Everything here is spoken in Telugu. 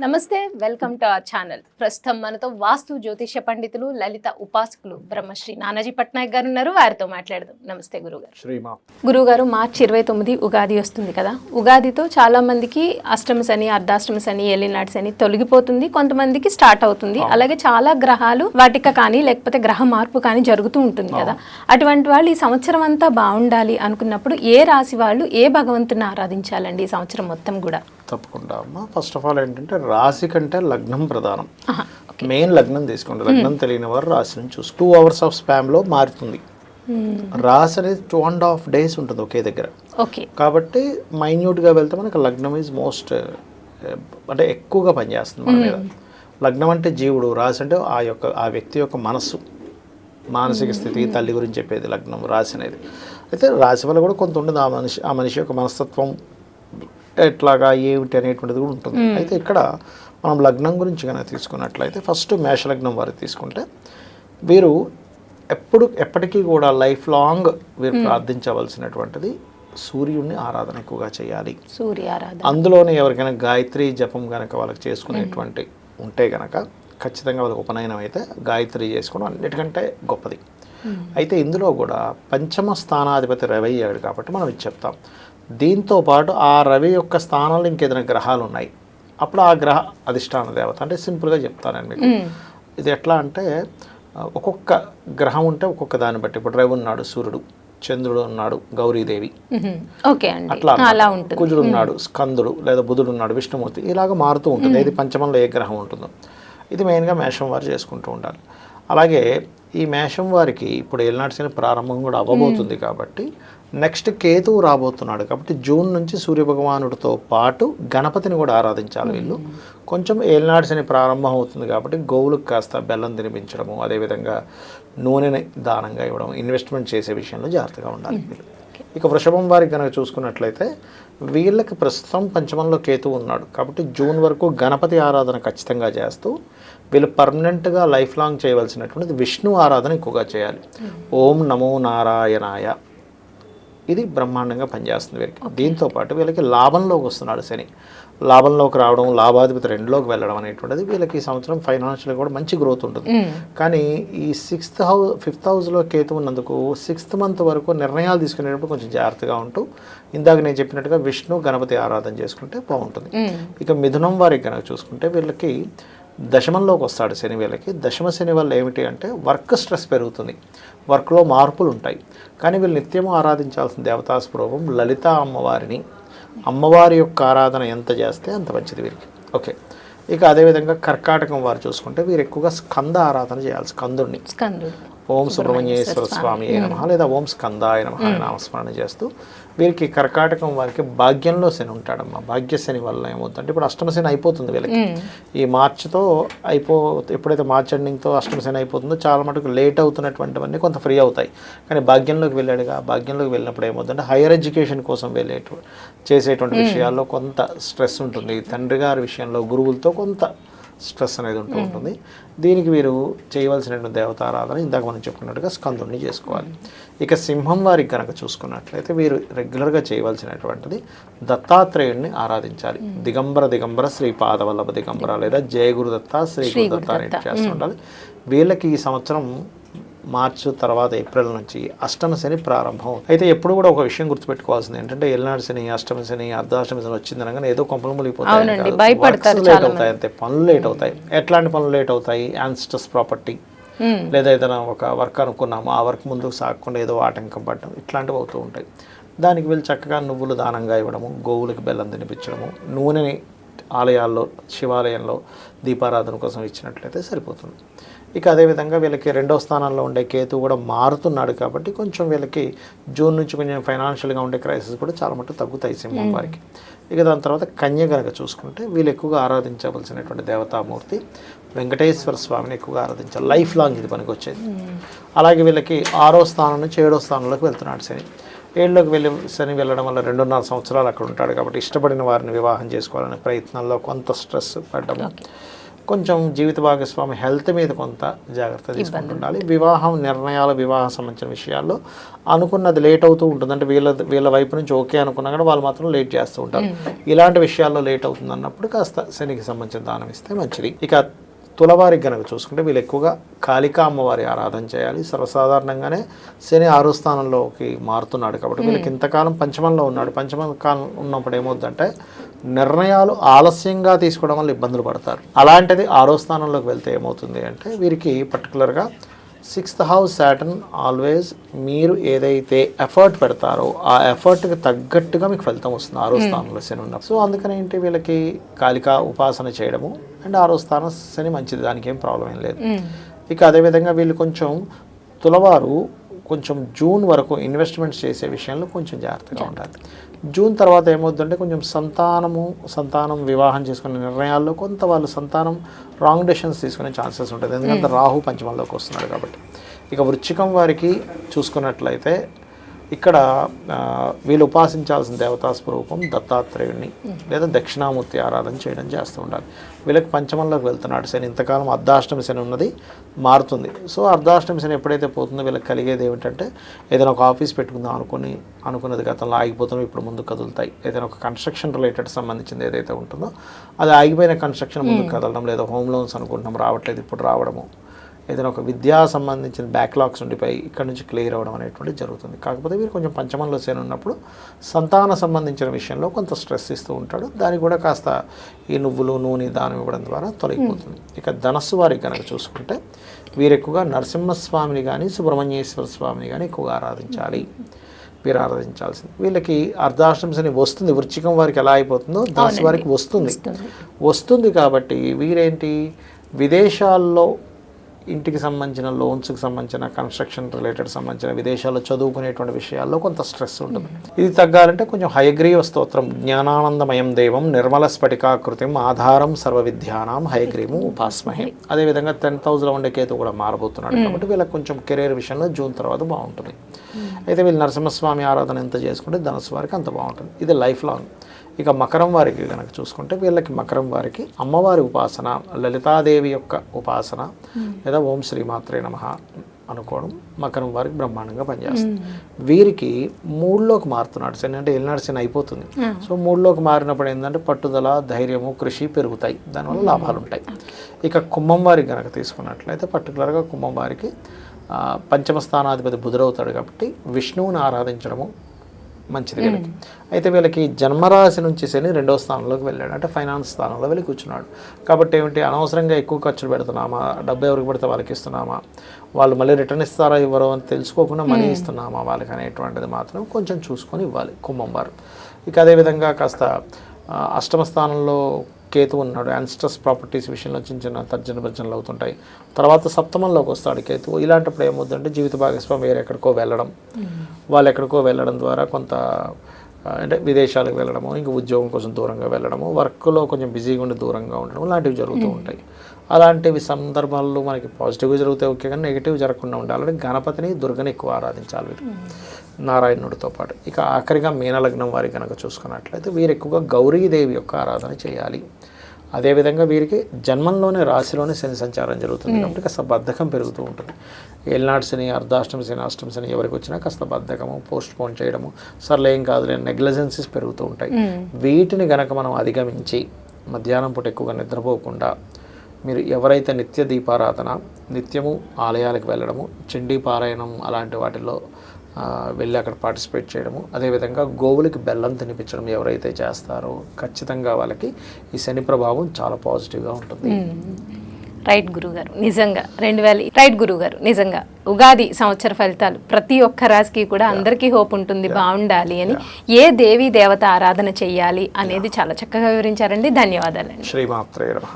నమస్తే వెల్కమ్ టు అవర్ ఛానల్. ప్రస్తుతం మనతో వాస్తు జ్యోతిష పండితులు లలిత ఉపాసకులు బ్రహ్మశ్రీ నానాజీ పట్నాయక్ గారు ఉన్నారు. వారితో మాట్లాడదాం. నమస్తే గురుగారు. గురుగారు, మార్చి 29 ఉగాది వస్తుంది కదా. ఉగాదితో చాలా మందికి అష్టమ శని, అర్ధాష్టమ శని, ఏలినాటి శని తొలగిపోతుంది, కొంతమందికి స్టార్ట్ అవుతుంది. అలాగే చాలా గ్రహాలు వాటిక కానీ లేకపోతే గ్రహ మార్పు కానీ జరుగుతూ ఉంటుంది కదా. అటువంటి వాళ్ళు ఈ సంవత్సరం అంతా బాగుండాలి అనుకున్నప్పుడు ఏ రాశి వాళ్ళు ఏ భగవంతుని ఆరాధించాలండి ఈ సంవత్సరం మొత్తం కూడా? తప్పకుండా అమ్మా. ఫస్ట్ ఆఫ్ ఆల్ ఏంటంటే రాశి కంటే లగ్నం ప్రధానం. మెయిన్ లగ్నం తీసుకోండి. లగ్నం తెలియని వారు రాశి నుంచి చూసి 2 hours ఆఫ్ స్పామ్లో మారుతుంది. రాశి అనేది 2.5 days ఉంటుంది ఒకే దగ్గర. కాబట్టి మైన్యూట్గా వెళ్తే మనకు లగ్నం ఈజ్ మోస్ట్ అంటే ఎక్కువగా పనిచేస్తుంది మన మీద. లగ్నం అంటే జీవుడు, రాశి అంటే ఆ వ్యక్తి యొక్క మనస్సు, మానసిక స్థితి, తల్లి గురించి చెప్పేది లగ్నం, రాశి అనేది. అయితే రాశి వల్ల కూడా కొంత ఉండదు. ఆ మనిషి యొక్క మనస్తత్వం ఎట్లాగా ఏమిటి అనేటువంటిది కూడా ఉంటుంది. అయితే ఇక్కడ మనం లగ్నం గురించి కనుక తీసుకున్నట్లయితే ఫస్ట్ మేషలగ్నం వారు తీసుకుంటే వీరు ఎప్పటికీ కూడా లైఫ్ లాంగ్ వీరు ప్రార్థించవలసినటువంటిది సూర్యుడిని ఆరాధన ఎక్కువగా చేయాలి. సూర్య ఆరాధన. అందులోనే ఎవరికైనా గాయత్రి జపం కనుక వాళ్ళకి చేసుకునేటువంటి ఉంటే కనుక ఖచ్చితంగా వాళ్ళకి ఉపనయనం అయితే గాయత్రి చేసుకోవడం అన్నిటికంటే గొప్పది. అయితే ఇందులో కూడా పంచమ స్థానాధిపతి రవి అయ్యాడు కాబట్టి మనం ఇది చెప్తాం. దీంతో పాటు ఆ రవి యొక్క స్థానంలో ఇంకేదైనా గ్రహాలు ఉన్నాయి, అప్పుడు ఆ గ్రహ అధిష్టాన దేవత అంటే సింపుల్గా చెప్తానండి మీకు. ఇది ఎట్లా అంటే ఒక్కొక్క గ్రహం ఉంటే ఒక్కొక్క దాన్ని బట్టి, ఇప్పుడు రవి ఉన్నాడు సూర్యుడు, చంద్రుడు ఉన్నాడు గౌరీదేవి, అట్లా కుజుడు ఉన్నాడు స్కందుడు, లేదా బుధుడు ఉన్నాడు విష్ణుమూర్తి, ఇలాగ మారుతూ ఉంటుంది. ఇది పంచమంలో ఏ గ్రహం ఉంటుందో. ఇది మెయిన్గా మేషం వారు చేసుకుంటూ ఉండాలి. అలాగే ఈ మేషం వారికి ఇప్పుడు ఏలినాటి శని ప్రారంభం కూడా అవ్వబోతుంది కాబట్టి నెక్స్ట్ కేతువు రాబోతున్నాడు కాబట్టి జూన్ నుంచి సూర్యభగవానుడితో పాటు గణపతిని కూడా ఆరాధించాలి వీళ్ళు. కొంచెం ఏలినాటి శని ప్రారంభం అవుతుంది కాబట్టి గోవులకు కాస్త బెల్లం తినిపించడము, అదేవిధంగా నూనెని దానంగా ఇవ్వడం, ఇన్వెస్ట్మెంట్ చేసే విషయంలో జాగ్రత్తగా ఉండాలి వీళ్ళు. ఇక వృషభం వారికి కనుక చూసుకున్నట్లయితే వీళ్ళకి ప్రస్తుతం పంచమంలో కేతువు ఉన్నాడు కాబట్టి జూన్ వరకు గణపతి ఆరాధన ఖచ్చితంగా చేస్తూ వీళ్ళు పర్మనెంట్గా లైఫ్ లాంగ్ చేయవలసినటువంటిది విష్ణు ఆరాధన ఎక్కువగా చేయాలి. ఓం నమో నారాయణాయ, ఇది బ్రహ్మాండంగా పనిచేస్తుంది వీరికి. దీంతోపాటు వీళ్ళకి లాభంలోకి వస్తున్నాడు శని. లాభంలోకి రావడం, లాభాధిపతి 2లోకి వెళ్ళడం అనేటువంటిది వీళ్ళకి ఈ సంవత్సరం ఫైనాన్షియల్గా కూడా మంచి గ్రోత్ ఉంటుంది. కానీ ఈ 5th హౌస్లో కేతు ఉన్నందుకు 6th month వరకు నిర్ణయాలు తీసుకునేటప్పుడు కొంచెం జాగ్రత్తగా ఉంటూ ఇందాక నేను చెప్పినట్టుగా విష్ణు గణపతి ఆరాధన చేసుకుంటే బాగుంటుంది. ఇక మిథునం వారికి కనుక చూసుకుంటే వీళ్ళకి దశమంలోకి వస్తాడు శని. వీళ్ళకి దశమ శని వల్ల ఏమిటి అంటే వర్క్ స్ట్రెస్ పెరుగుతుంది, వర్క్లో మార్పులు ఉంటాయి. కానీ వీళ్ళు నిత్యము ఆరాధించాల్సిన దేవతాస్వరూపం లలిత అమ్మవారిని. అమ్మవారి యొక్క ఆరాధన ఎంత చేస్తే అంత మంచిది వీరికి. ఓకే. ఇక అదేవిధంగా కర్కాటకం వారు చూసుకుంటే వీరు ఎక్కువగా స్కంద ఆరాధన చేయాలి. స్కందుడిని ఓం సుబ్రహ్మణ్యేశ్వర స్వామి అయిన నమః లేదా ఓం స్కందాయ నమః అని నామస్మరణ చేస్తూ వీరికి కర్కాటకం వారికి భాగ్యంలో శని ఉంటాడమ్మా. భాగ్య శని వల్ల ఏమవుతుందంటే ఇప్పుడు అష్టమ శని అయిపోతుంది వీళ్ళకి. ఈ మార్చితో ఎప్పుడైతే మార్చ్ ఎండింగ్తో అష్టమ శని అయిపోతుందో చాలా మటుకు లేట్ అవుతున్నటువంటివన్నీ కొంత ఫ్రీ అవుతాయి. కానీ భాగ్యంలోకి వెళ్ళాడుగా, భాగ్యంలోకి వెళ్ళినప్పుడు ఏమవుతుందంటే హైయర్ ఎడ్యుకేషన్ కోసం చేసేటువంటి విషయాల్లో కొంత స్ట్రెస్ ఉంటుంది. తండ్రి గారి విషయంలో గురువులతో కొంత స్ట్రెస్ అనేది ఉంటుంది. దీనికి వీరు చేయవలసినటువంటి దేవతారాధన ఇందాక మనం చెప్పుకున్నట్టుగా స్కందుని చేసుకోవాలి. ఇక సింహం వారికి కనుక చూసుకున్నట్లయితే వీరు రెగ్యులర్గా చేయవలసినటువంటిది దత్తాత్రేయుడిని ఆరాధించాలి. దిగంబర శ్రీ పాదవల్లభ దిగంబర లేదా జయ గురుదత్త శ్రీ గురుదత్త అనేది చేస్తుండాలి. వీళ్ళకి ఈ సంవత్సరం మార్చి తర్వాత ఏప్రిల్ నుంచి అష్టమ శని ప్రారంభం. అయితే ఎప్పుడు కూడా ఒక విషయం గుర్తుపెట్టుకోవాల్సింది ఏంటంటే ఏలినాటి శని, అష్టమ శని, అర్ధాష్టమ శని వచ్చిందనగానే ఏదో కొంపలు మునిగిపోతాయి, లేట్ అవుతాయి, అంతే. పనులు లేట్ అవుతాయి. ఎట్లాంటి పనులు లేట్ అవుతాయి? యాన్స్టర్స్ ప్రాపర్టీ లేదా ఏదైనా ఒక వర్క్ అనుకున్నాము, ఆ వర్క్ ముందుకు సాగకుండా ఏదో ఆటంకం పడడం, ఇట్లాంటివి అవుతూ ఉంటాయి. దానికి వీళ్ళు చక్కగా నువ్వులు దానంగా ఇవ్వడము, గోవులకు బెల్లం తినిపించడము, నూనెని ఆలయాల్లో శివాలయంలో దీపారాధన కోసం ఇచ్చినట్లయితే సరిపోతుంది. ఇక అదేవిధంగా వీళ్ళకి 2వ స్థానంలో ఉండే కేతు కూడా మారుతున్నాడు కాబట్టి కొంచెం వీళ్ళకి జూన్ నుంచి కొంచెం ఫైనాన్షియల్గా ఉండే క్రైసిస్ కూడా చాలా మటుకు తగ్గుతాయి సింహం వారికి. ఇక దాని తర్వాత కన్య కనుక చూసుకుంటే వీళ్ళు ఎక్కువగా ఆరాధించవలసినటువంటి దేవతామూర్తి వెంకటేశ్వర స్వామిని ఎక్కువగా ఆరాధించాలి. లైఫ్ లాంగ్ ఇది పనికి వచ్చేది. అలాగే వీళ్ళకి 6వ స్థానం నుంచి 7వ స్థానంలోకి వెళ్తున్నాడు శని. 7లోకి శని వెళ్ళడం వల్ల 2.5 సంవత్సరాలు అక్కడ ఉంటాడు కాబట్టి ఇష్టపడిన వారిని వివాహం చేసుకోవాలనే ప్రయత్నంలో కొంత స్ట్రెస్ పడ్డము. కొంచెం జీవిత భాగస్వామి హెల్త్ మీద కొంత జాగ్రత్త తీసుకుంటూ ఉండాలి. వివాహం నిర్ణయాలు, వివాహం సంబంధించిన విషయాల్లో అనుకున్నది లేట్ అవుతూ ఉంటుంది. అంటే వీళ్ళ వైపు నుంచి ఓకే అనుకున్నా కూడా వాళ్ళు మాత్రం లేట్ చేస్తూ ఉంటారు. ఇలాంటి విషయాల్లో లేట్ అవుతుంది అన్నప్పుడు కాస్త శనికి సంబంధించిన దానం ఇస్తే మంచిది. ఇక తులవారికి కనుక చూసుకుంటే వీళ్ళు ఎక్కువగా కాళికా అమ్మవారి ఆరాధన చేయాలి. సర్వసాధారణంగానే శని 6వ స్థానంలోకి మారుతున్నాడు కాబట్టి వీళ్ళకి ఇంతకాలం పంచమంలో ఉన్నాడు. పంచమ కాలం ఉన్నప్పుడు ఏమవుతుందంటే నిర్ణయాలు ఆలస్యంగా తీసుకోవడం వల్ల ఇబ్బందులు పడతారు. అలాంటిది 6వ స్థానంలోకి వెళ్తే ఏమవుతుంది అంటే వీరికి పర్టికులర్గా 6th హౌస్ సాటర్న్ ఆల్వేస్ మీరు ఏదైతే ఎఫర్ట్ పెడతారో ఆ ఎఫర్ట్కి తగ్గట్టుగా మీకు ఫలితం వస్తుంది 6వ స్థానంలో శని ఉన్నప్పుడు. సో అందుకని ఏంటి వీళ్ళకి కాళికా ఉపాసన చేయడము అండ్ 6వ స్థానం శని మంచిది, దానికి ఏం ప్రాబ్లం ఏం లేదు. ఇక అదేవిధంగా వీళ్ళు కొంచెం తులవారు కొంచెం జూన్ వరకు ఇన్వెస్ట్మెంట్స్ చేసే విషయంలో కొంచెం జాగ్రత్తగా ఉండాలి. జూన్ తర్వాత ఏమవుతుందంటే కొంచెం సంతానం వివాహం చేసుకునే నిర్ణయాల్లో కొంత వాళ్ళు సంతానం రాంగ్ డెసిషన్స్ తీసుకునే ఛాన్సెస్ ఉంటుంది, ఎందుకంటే రాహు పంచమంలోకి వస్తున్నాడు కాబట్టి. ఇక వృశ్చికం వారికి చూసుకున్నట్లయితే ఇక్కడ వీళ్ళు ఉపాసించాల్సిన దేవతా స్వరూపం దత్తాత్రేయుడిని లేదా దక్షిణామూర్తి ఆరాధన చేయడం చేస్తూ ఉండాలి. వీళ్ళకి పంచమంలోకి వెళ్తున్నాడు శని. ఇంతకాలం అర్ధాష్టమి శని ఉన్నది మారుతుంది. సో అర్ధాష్టమి శని ఎప్పుడైతే పోతుందో వీళ్ళకి కలిగేది ఏమిటంటే ఏదైనా ఒక ఆఫీస్ పెట్టుకుందాం అనుకున్నది గతంలో ఆగిపోతాం, ఇప్పుడు ముందుకు కదులుతాయి. ఏదైనా ఒక కన్స్ట్రక్షన్ రిలేటెడ్ సంబంధించింది ఏదైతే ఉంటుందో అది ఆగిపోయిన కన్స్ట్రక్షన్ ముందుకు కదలడం, లేదా హోమ్ లోన్స్ అనుకుంటున్నాం రావట్లేదు ఇప్పుడు రావడము, ఏదైనా ఒక విద్యా సంబంధించిన బ్యాక్లాగ్స్ ఉండిపోయి ఇక్కడ నుంచి క్లియర్ అవ్వడం అనేటువంటిది జరుగుతుంది. కాకపోతే వీరు కొంచెం పంచమంలో శని ఉన్నప్పుడు సంతాన సంబంధించిన విషయంలో కొంత స్ట్రెస్ ఇస్తూ ఉంటాడు. దానికి కూడా కాస్త ఈ నువ్వులు నూనె దానం ఇవ్వడం ద్వారా తొలగిపోతుంది. ఇక ధనస్సు వారికి కనుక చూసుకుంటే వీరు ఎక్కువగా నరసింహస్వామిని కానీ సుబ్రహ్మణ్యేశ్వర స్వామిని కానీ ఎక్కువగా ఆరాధించాలి. వీరు ఆరాధించాల్సింది. వీళ్ళకి అర్ధాష్టమి శని వస్తుంది. వృశ్చికం వారికి ఎలా అయిపోతుందో ధనస్సు వారికి వస్తుంది కాబట్టి వీరేంటి విదేశాల్లో ఇంటికి సంబంధించిన లోన్స్కి సంబంధించిన కన్స్ట్రక్షన్ రిలేటెడ్ సంబంధించిన విదేశాల్లో చదువుకునేటువంటి విషయాల్లో కొంత స్ట్రెస్ ఉంటుంది. ఇది తగ్గాలంటే కొంచెం హయగ్రీవ స్తోత్రం జ్ఞానానందమయం దేవం నిర్మల స్ఫటికాకృతిం ఆధారం సర్వ విద్యానాం హయగ్రీవం ఉపాస్మహే. అదేవిధంగా 10,000 ఉండే కేతు కూడా మారబోతున్నాడు కాబట్టి వీళ్ళకి కొంచెం కెరీర్ విషయంలో జూన్ తర్వాత బాగుంటుంది. అయితే వీళ్ళు నరసింహస్వామి ఆరాధన ఎంత చేసుకుంటే ధనుసు వారికి అంత బాగుంటుంది. ఇది లైఫ్ లాంగ్. ఇక మకరం వారికి కనుక చూసుకుంటే వీళ్ళకి మకరం వారికి అమ్మవారి ఉపాసన, లలితాదేవి యొక్క ఉపాసన లేదా ఓం శ్రీమాత్రే నమః అనుకోవడం మకరం వారికి బ్రహ్మాండంగా పనిచేస్తుంది. వీరికి 3లోకి మారుతున్నాడు శని, అంటే ఏలినాడు శని అయిపోతుంది. సో 3లోకి మారినప్పుడు ఏంటంటే పట్టుదల, ధైర్యము, కృషి పెరుగుతాయి, దానివల్ల లాభాలు ఉంటాయి. ఇక కుంభం వారికి కనుక తీసుకున్నట్లయితే పర్టికులర్గా కుంభం వారికి పంచమ స్థానాధిపతి బుధుడవుతాడు కాబట్టి విష్ణువుని ఆరాధించడము మంచిది వీళ్ళకి. అయితే వీళ్ళకి జన్మరాశి నుంచి శని 2వ స్థానంలోకి వెళ్ళాడు, అంటే ఫైనాన్స్ స్థానంలో వెళ్ళి కూర్చున్నాడు. కాబట్టి ఏమిటి అనవసరంగా ఎక్కువ ఖర్చులు పెడుతున్నామా, డబ్బు ఎవరికి పెడితే వాళ్ళకి ఇస్తున్నామా, వాళ్ళు మళ్ళీ రిటర్న్ ఇస్తారా ఇవ్వరో అని తెలుసుకోకుండా మనీ ఇస్తున్నామా వాళ్ళకి అనేటువంటిది మాత్రం కొంచెం చూసుకొని ఇవ్వాలి కుంభం వారు. ఇక అదేవిధంగా కాస్త అష్టమ స్థానంలో కేతు ఉన్నాడు. యాన్స్ట్రస్ ప్రాపర్టీస్ విషయంలో చిన్న తర్జన భర్జనలు అవుతుంటాయి. తర్వాత సప్తమంలోకి వస్తాడు కేతు. ఇలాంటప్పుడు ఏమవుతుందంటే జీవిత భాగస్వామి వేరే ఎక్కడికో వెళ్ళడం, వాళ్ళు ఎక్కడికో వెళ్ళడం ద్వారా కొంత అంటే విదేశాలకు వెళ్ళడము, ఇంకా ఉద్యోగం కోసం దూరంగా వెళ్ళడము, వర్క్లో కొంచెం బిజీగా ఉండి దూరంగా ఉండడం లాంటివి జరుగుతూ ఉంటాయి. అలాంటివి సందర్భాల్లో మనకి పాజిటివ్గా జరుగుతాయి ఓకే, కానీ నెగిటివ్ జరగకుండా ఉండాలంటే గణపతిని దుర్గని ఎక్కువ ఆరాధించాలి వీరు నారాయణుడితో పాటు. ఇక ఆఖరిగా మీనలగ్నం వారికి కనుక చూసుకున్నట్లయితే వీరు ఎక్కువగా గౌరీదేవి యొక్క ఆరాధన చేయాలి. అదేవిధంగా వీరికి జన్మంలోనే రాశిలోనే శని సంచారం జరుగుతుంది కాబట్టి కాస్త బద్ధకం పెరుగుతూ ఉంటుంది. ఏలినాడు శని, అర్ధాష్టమి శని, అష్టమి శని ఎవరికి వచ్చినా కాస్త బద్ధకము, పోస్ట్ పోన్ చేయడము, సర్లే ఏం కాదు నెగ్లిజెన్సీస్ పెరుగుతూ ఉంటాయి. వీటిని గనక మనం అధిగమించి మధ్యాహ్నం పూట ఎక్కువగా నిద్రపోకుండా మీరు ఎవరైతే నిత్య దీపారాధన, నిత్యము ఆలయాలకు వెళ్ళడము, చండీ పారాయణం అలాంటి వాటిల్లో వెళ్ళి అక్కడ పార్టిసిపేట్ చేయడము, అదేవిధంగా గోవులకి బెల్లం తినిపించడం ఎవరైతే చేస్తారో ఖచ్చితంగా వాళ్ళకి ఈ శని ప్రభావం చాలా పాజిటివ్గా ఉంటుంది. రైట్ గురుగారు, నిజంగా రైట్ గురుగారు, నిజంగా ఉగాది సంవత్సర ఫలితాలు ప్రతి ఒక్క రాశికి కూడా అందరికీ హోప్ ఉంటుంది బాగుండాలి అని. ఏ దేవీ దేవత ఆరాధన చెయ్యాలి అనేది చాలా చక్కగా వివరించారండి. ధన్యవాదాలండి. శ్రీమాత్రే నమః.